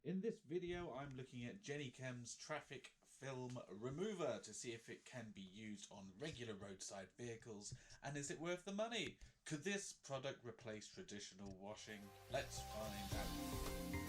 In this video I'm looking at JennyChem's traffic film remover to see if it can be used on regular roadside vehicles and is it worth the money? Could this product replace traditional washing? Let's find out.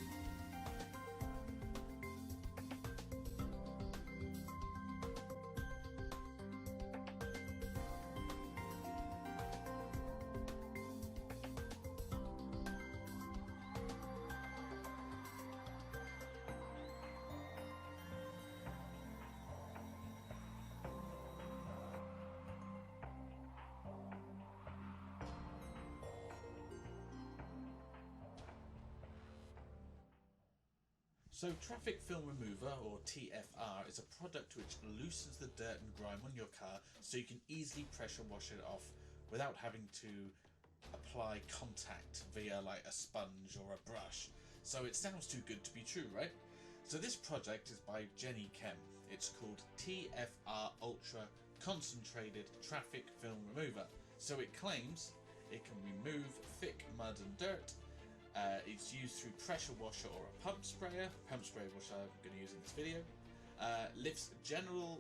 So traffic film remover, or TFR, is a product which loosens the dirt and grime on your car so you can easily pressure wash it off without having to apply contact via like a sponge or a brush. So it sounds too good to be true, right? So this project is by JennyChem. It's called TFR Ultra Concentrated Traffic Film Remover. So it claims it can remove thick mud and dirt. It's used through pressure washer or a pump sprayer which I'm going to use in this video. Lifts general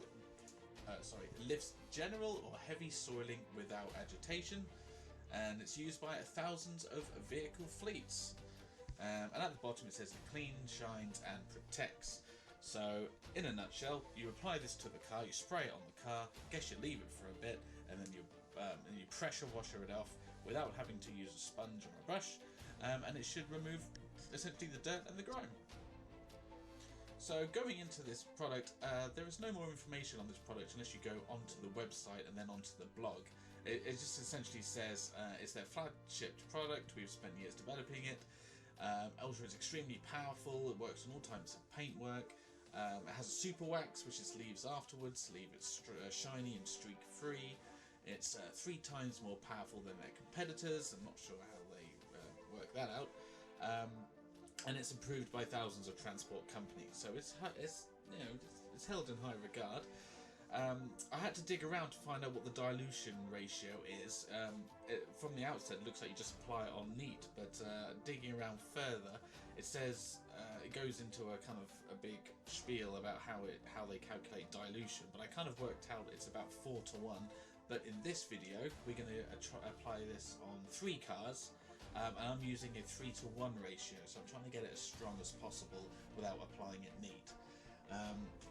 or heavy soiling without agitation, and it's used by thousands of vehicle fleets. And at the bottom it says it cleans, shines and protects. So in a nutshell, you apply this to the car, you spray it on the car, guess you leave it for a bit, and then you pressure washer it off without having to use a sponge or a brush, and it should remove essentially the dirt and the grime. So going into this product, there is no more information on this product unless you go onto the website and then onto the blog. It just essentially says it's their flagship product, we've spent years developing it. Ultra is extremely powerful, it works on all types of paintwork. It has a super wax which just leaves afterwards, leave it shiny and streak free. It's 3 times more powerful than their competitors. I'm not sure how they work that out. And it's approved by thousands of transport companies, so it's held in high regard. I had to dig around to find out what the dilution ratio is. From the outset it looks like you just apply it on neat, but digging around further it says it goes into a kind of a big spiel about how they calculate dilution, but I kind of worked out it's about 4 to 1. But in this video we're going to apply this on 3 cars, and I'm using a 3 to 1 ratio, so I'm trying to get it as strong as possible without applying it neat.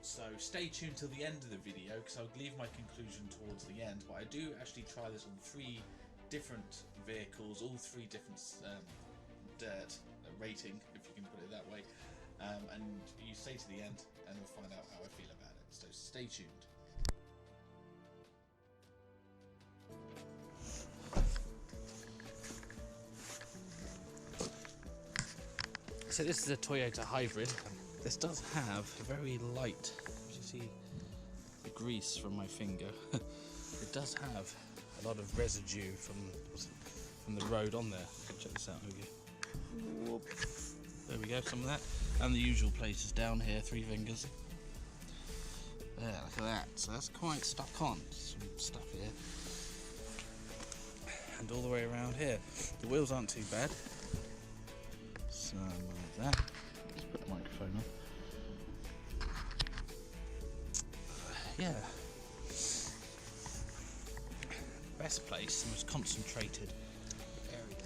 So stay tuned till the end of the video because I'll leave my conclusion towards the end, but I do actually try this on 3 different vehicles, all 3 different dirt rating, if you can put it that way, and you stay to the end and we'll find out how I feel about it, so stay tuned. So this is a Toyota hybrid. This does have a very light, you see the grease from my finger, it does have a lot of residue from the road on there. Check this out, Whoop. There we go, some of that, and the usual places down here, 3 fingers. There, look at that, so that's quite stuck on, some stuff here. And all the way around here. The wheels aren't too bad. So like that. Just put the microphone on. Yeah. Best place, the most concentrated area.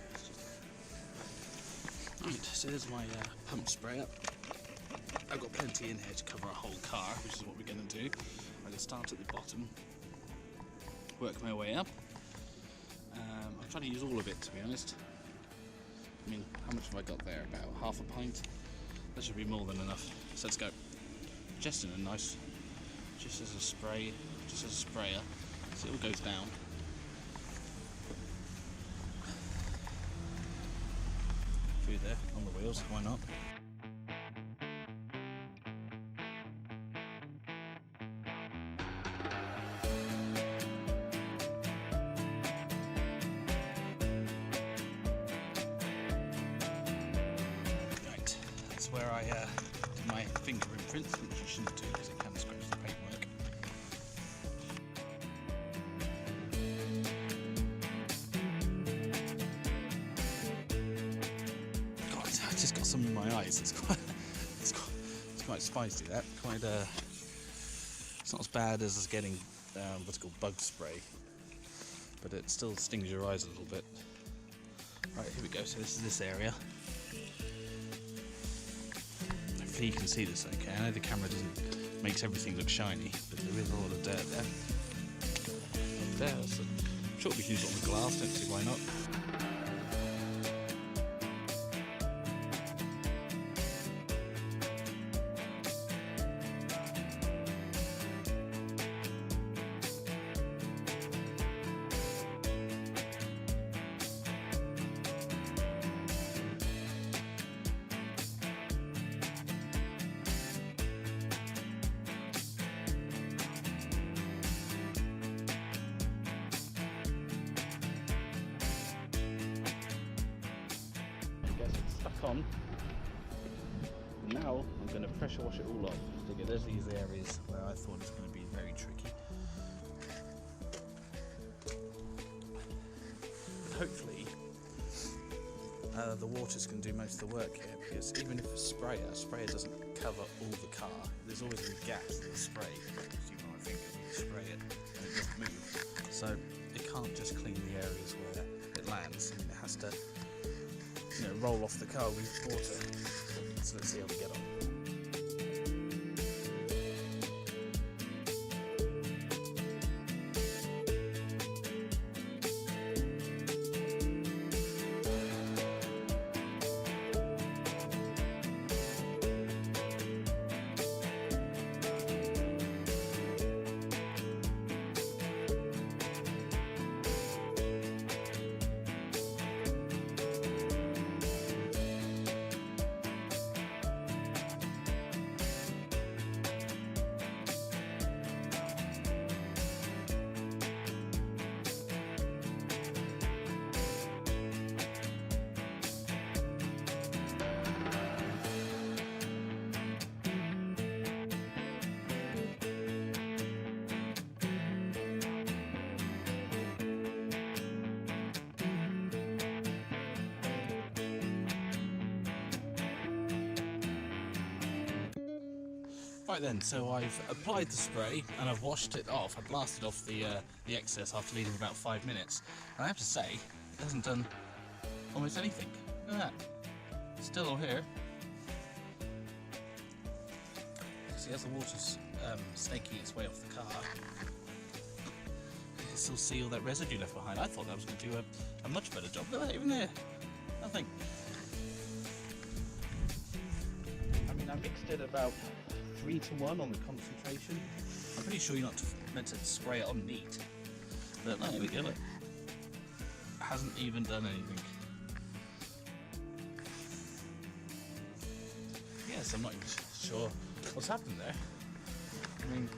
Right, so there's my pump sprayer. I've got plenty in here to cover a whole car, which is what we're going to do. I'm going to start at the bottom, work my way up. I'm trying to use all of it, to be honest. I mean, how much have I got there? About half a pint? That should be more than enough. So let's go. Just in a nice, just as a spray, just as a sprayer, so it all goes down. Through there, on the wheels, why not? Where I did my finger imprints, which you shouldn't do because it can scratch the paintwork. God, I've just got some in my eyes. It's quite spicy. That quite it's not as bad as getting what's called bug spray, but it still stings your eyes a little bit. Right, here we go. So this is this area. Hopefully you can see this okay. I know the camera makes everything look shiny, but there is a lot of dirt there. Up there, so I'm sure we can use it on the glass, don't see why not. On. Now I'm going to pressure wash it all off. Look, there's these areas where I thought it was going to be very tricky. But hopefully the water's going to do most of the work here, because even if a sprayer doesn't cover all the car, there's always a gas in the spray. You know, I think when you spray it and it doesn't move, so it can't just clean the areas where it lands. I mean, it has to, you know, roll off the car with water. So let's see how we get on. Right then, so I've applied the spray and I've washed it off. I blasted off the excess after leaving about 5 minutes. And I have to say, it hasn't done almost anything. Look at that. It's still all here. See, as the water's snaking its way off the car, you can still see all that residue left behind. I thought that was going to do a much better job. Look at that, even there. Nothing. I mean, I mixed it about 3-to-1 on the concentration. I'm pretty sure you're not meant to spray it on neat. But no, there we go, look. It hasn't even done anything. Yes, I'm not even sure what's happened there. I mean,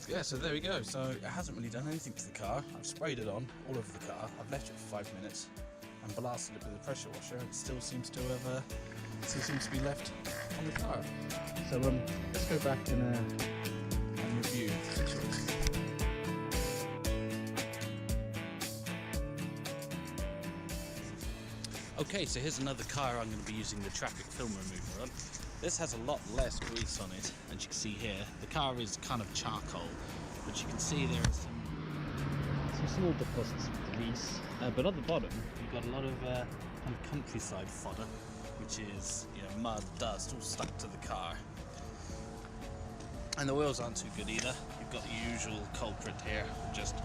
yeah, so there we go. So it hasn't really done anything to the car. I've sprayed it on all over the car. I've left it for 5 minutes and blasted it with a pressure washer. It still seems to have, be left on the car. So let's go back and review the situation. Okay, so here's another car I'm going to be using the traffic film remover on. This has a lot less grease on it, as you can see here. The car is kind of charcoal, but you can see there are some small deposits of grease. But at the bottom, you've got a lot of kind of countryside fodder, which is, you know, mud, dust, all stuck to the car. And the wheels aren't too good either. You've got the usual culprit here, just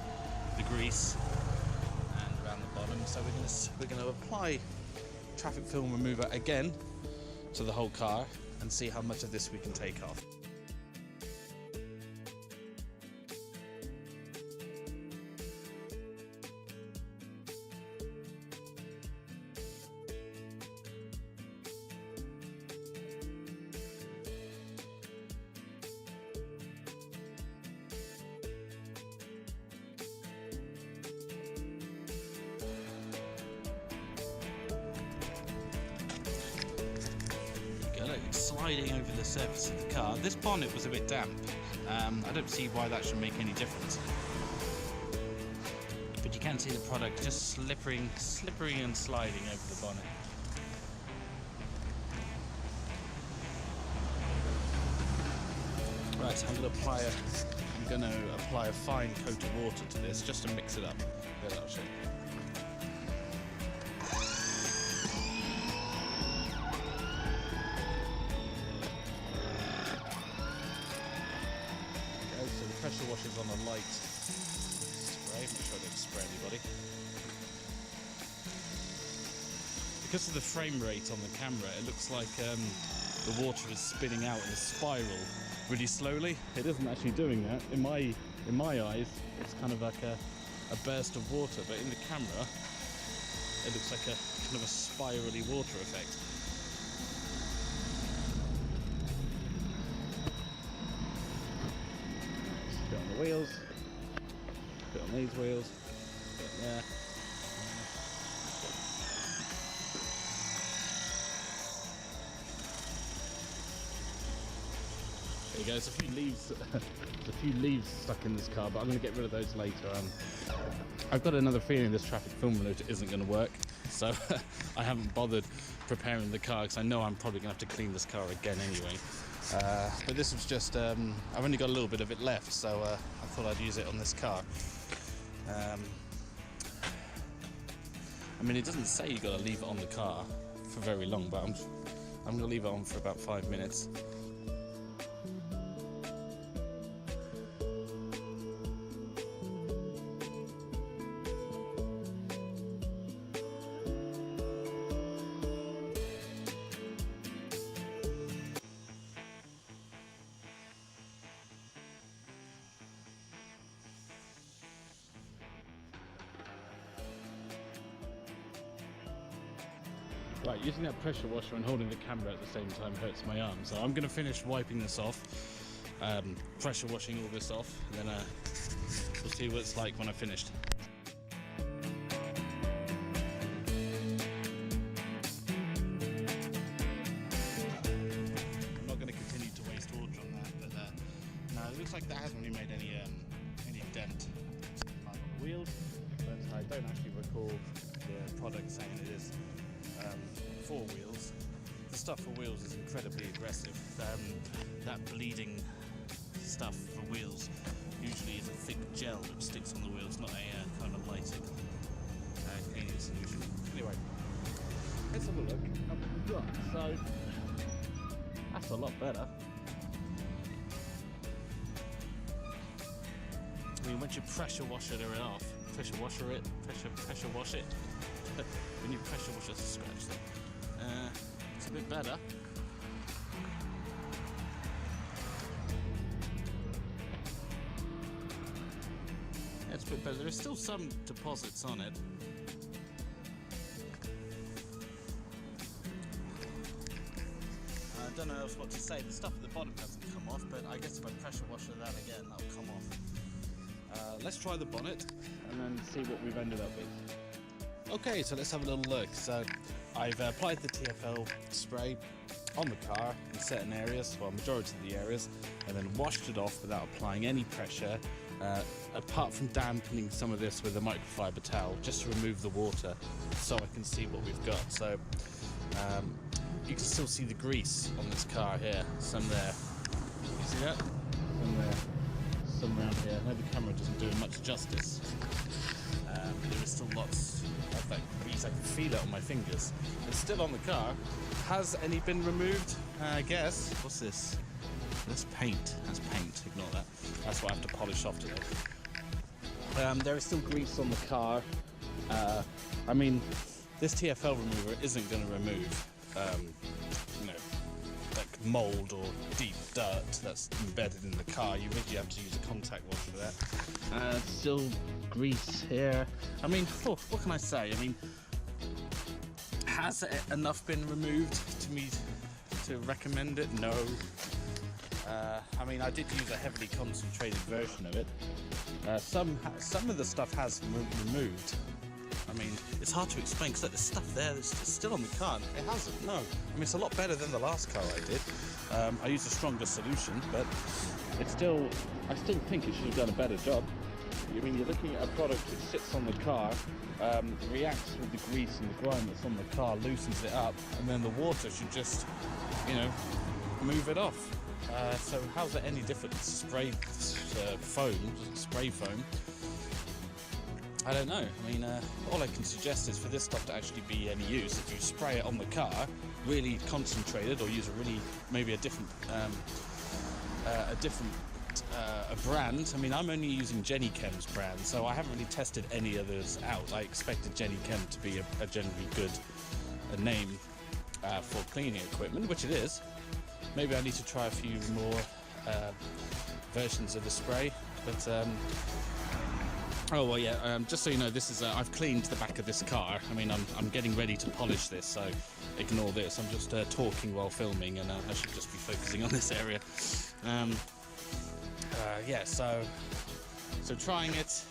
the grease and around the bottom. So we're going to apply traffic film remover again to the whole car and see how much of this we can take off. Sliding over the surface of the car. This bonnet was a bit damp. I don't see why that should make any difference. But you can see the product just slippery and sliding over the bonnet. Right, I'm going to apply a fine coat of water to this just to mix it up. Then I'll show you. Okay, so the pressure washer's on a light spray. Make sure I don't spray anybody. Because of the frame rate on the camera, it looks like the water is spinning out in a spiral really slowly. It isn't actually doing that. In my eyes, it's kind of like a burst of water, but in the camera, it looks like a kind of a spirally water effect. Put on the wheels, put on these wheels, put on there. There you go, there's a few leaves stuck in this car, but I'm going to get rid of those later. I've got another feeling this traffic film mode isn't going to work, so I haven't bothered preparing the car because I know I'm probably going to have to clean this car again anyway. But this was just, I've only got a little bit of it left, so I thought I'd use it on this car. I mean, it doesn't say you got to leave it on the car for very long, but I'm going to leave it on for about 5 minutes. Right, using that pressure washer and holding the camera at the same time hurts my arm, so I'm going to finish wiping this off, pressure washing all this off, and then we'll see what it's like when I've finished. I'm not going to continue to waste water on that, but no, it looks like that hasn't really made any dent on the wheels, but I don't actually recall the product saying it is 4 wheels. The stuff for wheels is incredibly aggressive. That bleeding stuff for wheels usually is a thick gel that sticks on the wheels, not a kind of lighting cleaning solution. Anyway, let's have a look at the front. So that's a lot better. I mean, once you pressure wash it off, pressure wash it. When you pressure wash it, scratch them. It's a bit better. It's a bit better. There's still some deposits on it. I don't know what to say. The stuff at the bottom hasn't come off, but I guess if I pressure wash that again, that'll come off. Let's try the bonnet and then see what we've ended up with. Okay, so let's have a little look. So I've applied the TFL spray on the car in certain areas, well, majority of the areas, and then washed it off without applying any pressure, apart from dampening some of this with a microfiber towel, just to remove the water so I can see what we've got. So you can still see the grease on this car here, some there. You see that? Some there, some around here. I know the camera doesn't do it much justice. There is still lots of that grease. I can feel it on my fingers. It's still on the car. Has any been removed? I guess. What's this? That's paint. That's paint. Ignore that. That's what I have to polish off today. There is still grease on the car. I mean, this TFL remover isn't going to remove, like mold or deep dirt that's embedded in the car. You really have to use a contact wash for that. Still grease here. I mean, what can I say? I mean, has enough been removed to me to recommend it? No. I mean, I did use a heavily concentrated version of it. Some of the stuff has removed. I mean, it's hard to explain because there's stuff there that's still on the car. It hasn't. No. I mean, it's a lot better than the last car I did. I used a stronger solution, but it's still. I still think it should have done a better job. I mean, you're looking at a product which sits on the car, reacts with the grease and the grime that's on the car, loosens it up, and then the water should just, you know, move it off. So how's that any different? Spray foam, spray foam. I don't know. I mean, all I can suggest is for this stuff to actually be any use, if you spray it on the car, really concentrated, or use maybe a different brand. I mean, I'm only using JennyChem's brand, so I haven't really tested any others out. I expected JennyChem to be a generally good name for cleaning equipment, which it is. Maybe I need to try a few more versions of the spray, but oh well, yeah. Just so you know, this is I've cleaned the back of this car. I mean, I'm getting ready to polish this, so ignore this. I'm just talking while filming, and I should just be focusing on this area. Yeah. So trying it.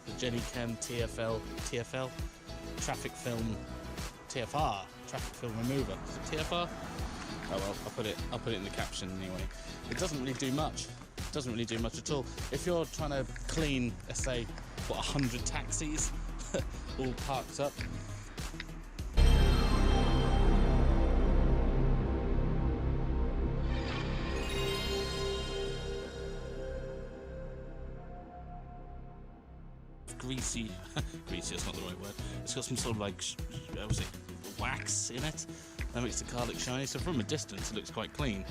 The JennyChem TFL traffic film TFR traffic film remover. Is it TFR? Oh well, I'll put it in the caption anyway. It doesn't really do much. It doesn't really do much at all. If you're trying to clean, let's say, 100 taxis all parked up. Greasy, that's not the right word. It's got some sort of like, wax in it. That makes the car look shiny. So from a distance, it looks quite clean,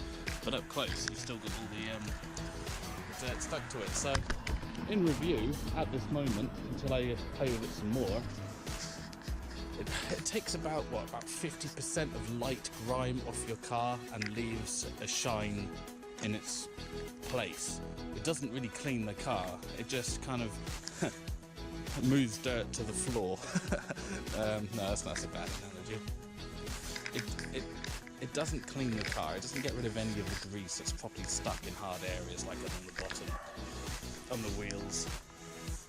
but up close, you've still got all the dirt stuck to it. So, in review, at this moment, until I play with it some more, it takes about 50% of light grime off your car and leaves a shine in its place. It doesn't really clean the car. It just kind of moves dirt to the floor. No, that's not a bad analogy. It doesn't clean the car. It doesn't get rid of any of the grease that's properly stuck in hard areas, like on the bottom, on the wheels.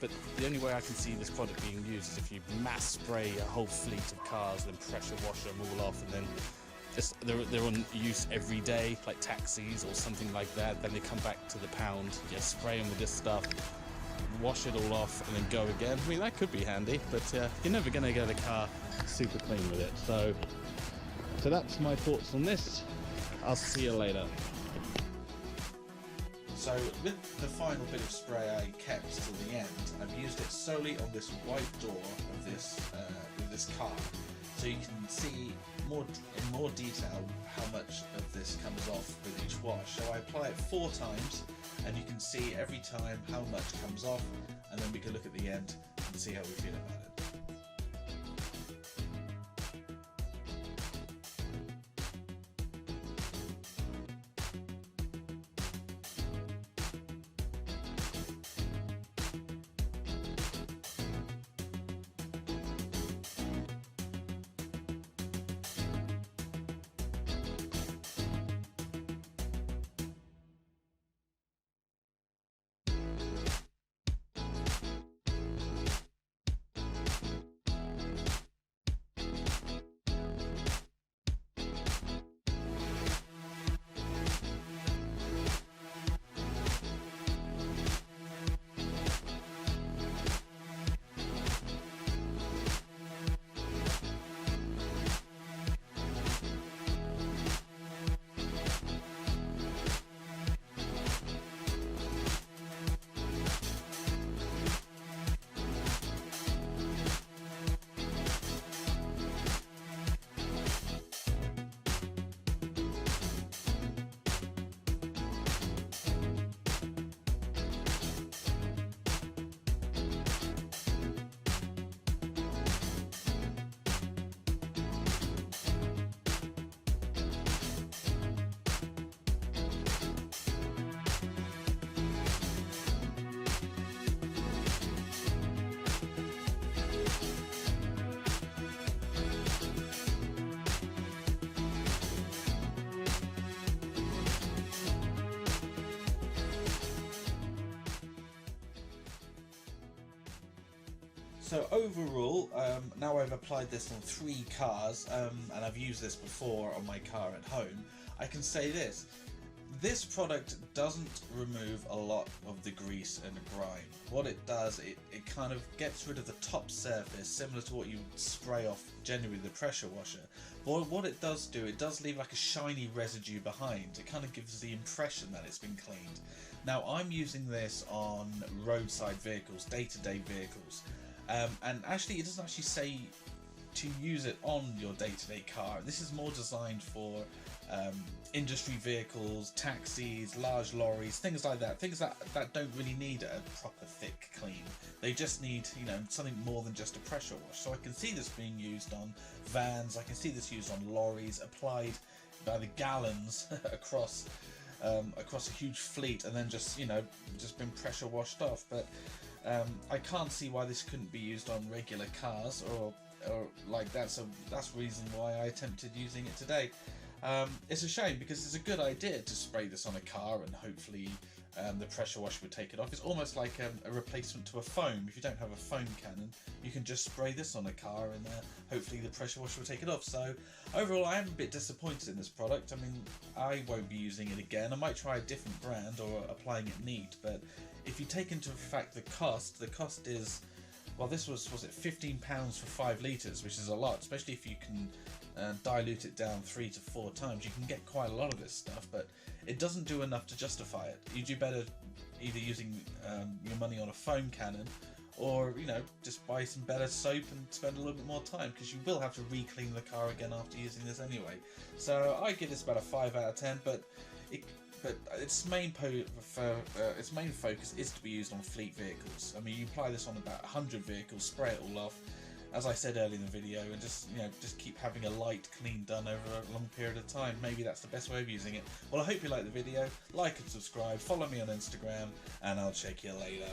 But the only way I can see this product being used is if you mass spray a whole fleet of cars, then pressure wash them all off, and then they're on use every day, like taxis or something like that. Then they come back to the pound, you spray them with this stuff, wash it all off, and then go again. I mean, that could be handy, but you're never going to get a car super clean with it. So that's my thoughts on this. I'll see you later. So with the final bit of spray I kept till the end, I've used it solely on this white door of this car, so you can see in more detail how much of this comes off with each wash. So I apply it 4 times, and you can see every time how much comes off, and then we can look at the end and see how we feel about it. So overall, now I've applied this on 3 cars, and I've used this before on my car at home, I can say this: This product doesn't remove a lot of the grease and the grime. What it does, it kind of gets rid of the top surface, similar to what you spray off generally with the pressure washer. But what it does do, it does leave like a shiny residue behind. It kind of gives the impression that it's been cleaned. Now I'm using this on roadside vehicles, day-to-day vehicles, and actually it doesn't actually say to use it on your day-to-day car. This is more designed for industry vehicles, taxis, large lorries, things like that. Things that don't really need a proper thick clean. They just need, you know, something more than just a pressure wash. So I can see this being used on vans. I can see this used on lorries, applied by the gallons across a huge fleet, and then just, you know, just been pressure washed off. But I can't see why this couldn't be used on regular cars or like that. So that's the reason why I attempted using it today. It's a shame because it's a good idea to spray this on a car and hopefully the pressure washer would take it off. It's almost like a replacement to a foam. If you don't have a foam cannon, you can just spray this on a car and hopefully the pressure washer will take it off. So overall, I am a bit disappointed in this product. I mean, I won't be using it again. I might try a different brand or applying it neat, but if you take into fact the cost is, well, this was it £15 for 5 litres, which is a lot, especially if you can dilute it down 3 to 4 times. You can get quite a lot of this stuff, but it doesn't do enough to justify it. You do better either using your money on a foam cannon, or, you know, just buy some better soap and spend a little bit more time, because you will have to re-clean the car again after using this anyway. So I give this about a 5 out of 10, but its main focus is to be used on fleet vehicles. I mean, you apply this on about 100 vehicles, spray it all off, as I said earlier in the video, and just, you know, just keep having a light clean done over a long period of time. Maybe that's the best way of using it. Well, I hope you liked the video. Like and subscribe, follow me on Instagram, and I'll check you later.